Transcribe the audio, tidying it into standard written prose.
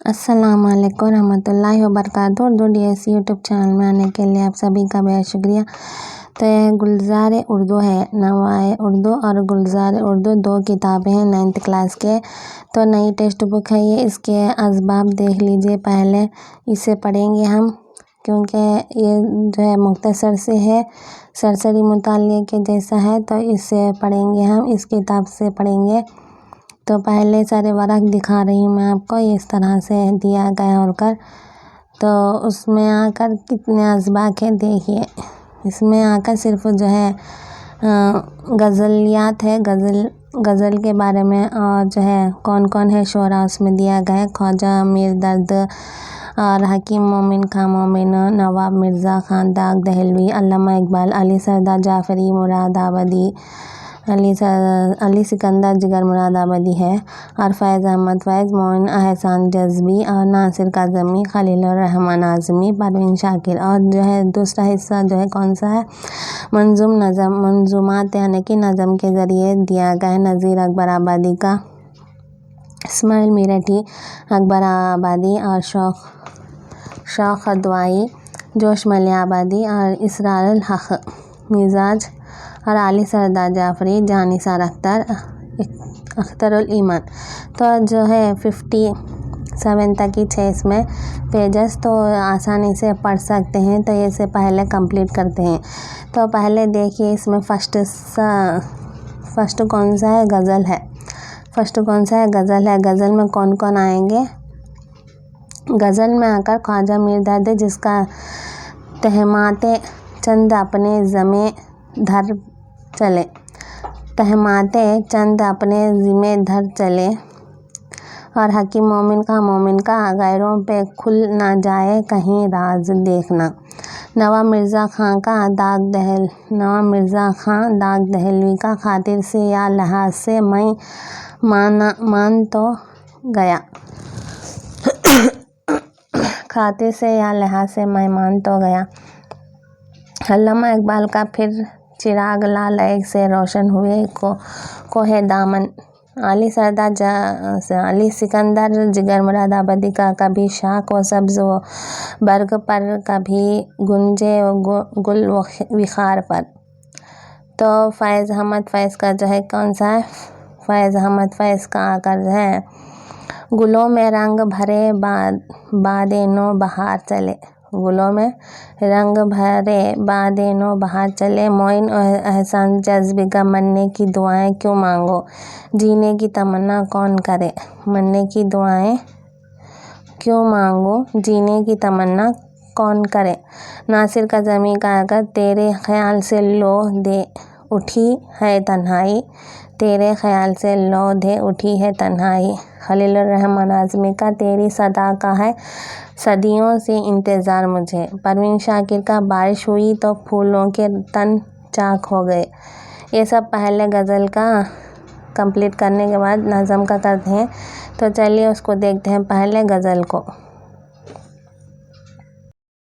अस्सलाम वालेकुम रहमतुल्लाहि व बरकातुहू। उर्दू DSC यूट्यूब चैनल में आने के लिए आप सभी का बेहद शुक्रिया। तो यह गुलजार उर्दू है, नवाए उर्दू और गुलजार उर्दू दो किताबें हैं 9th क्लास के। तो नई टेक्स्ट बुक है ये, इसके असबाब देख लीजिए। पहले इसे पढ़ेंगे हम, क्योंकि ये जो है मुख्तसर से है, सरसरी मुतालिए के जैसा है, तो इसे पढ़ेंगे हम, इस किताब से पढ़ेंगे। तो पहले सारे वर्क दिखा रही हूँ मैं आपको, इस तरह से दिया गया होकर। तो उसमें आकर कितने असबाब है देखिए। इसमें आकर सिर्फ जो है गज़लियात है, गज़ल के बारे में, और जो है कौन कौन है शोरा उसमें दिया गया है। ख्वाजा मीर दर्द और हकीम मोमिन खां मोमिन, नवाब मिर्ज़ा खान दाग दहलवी, अल्लामा इकबाल, अली सरदार जाफ़री मुरादाबादी, अली सिकंदर जिगर मुरादाबादी है, और फैज़ अहमद फैज़, मोइन अहसान जज़्बी, और नासिर काज़मी, खलीलुर रहमान आज़मी, परवीन शाकिर। और जो है दूसरा हिस्सा जो है कौन सा है, मंजूम नज़म, मंजूमात यानी कि नज़म के ज़रिए दिया गया है। नज़ीर अकबर आबादी का, इस्माइल मीरठी, अकबर आबादी, और शौक़ अदवाई, जोश मलिया आबादी, और इसरारुल हक़ मिजाज, और अली सरदार जाफ़री, जानिसार अख्तर, अख्तरुल ईमान। तो जो है 57 तक की 6 इसमें पेजेस, तो आसानी से पढ़ सकते हैं। तो ये से पहले कंप्लीट करते हैं। तो पहले देखिए इसमें फर्स्ट कौन सा है, गज़ल है। फर्स्ट कौन सा है, गज़ल है। गज़ल में कौन कौन आएंगे, गज़ल में आकर ख्वाजा मीर दर्द, जिसका तहमाते चंद अपने ज़मे धर चले, तहमाते चंद अपने ज़िमे धर चले, और हकीम मोमिन का गैरों पे खुल ना जाए कहीं राज देखना। नवाब मिर्ज़ा खां दाग दहलवी का, खातिर से या लिहाज से मैं मान तो गया, खातिर से या लिहाज से मैं मान तो गया। अल्लामा इकबाल का, फिर चिराग लाल एक से रोशन हुए को है दामन। अली सिकंदर जिगर मुरादाबादी का, कभी शाख व सब्ज़ व बर्ग पर, कभी गुंजे गुल विखार पर। तो फैज़ अहमद फैज़ का जो है कौन सा है, फैज़ अहमद फैज़ का आकर जो है, गुलों में रंग भरे बादे नो बहार चले, गुलों में रंग भरे बादे नो बहार चले। मोइन एहसान जज़्बी का, मरने की दुआएं क्यों मांगो, जीने की तमन्ना कौन करे, मरने की दुआएं क्यों मांगो, जीने की तमन्ना कौन करे। नासिर काज़मी का आकर, तेरे ख्याल से लो दे उठी है तन्हाई, तेरे ख्याल से लो दे उठी है तन्हाई। खलीलुर रहमान आज़मी का, तेरी सदा का है सदियों से इंतज़ार मुझे। परवीन शाकिर का, बारिश हुई तो फूलों के तन चाक हो गए। ये सब पहले गज़ल का कंप्लीट करने के बाद नज़म का करते हैं। तो चलिए उसको देखते हैं, पहले गज़ल को।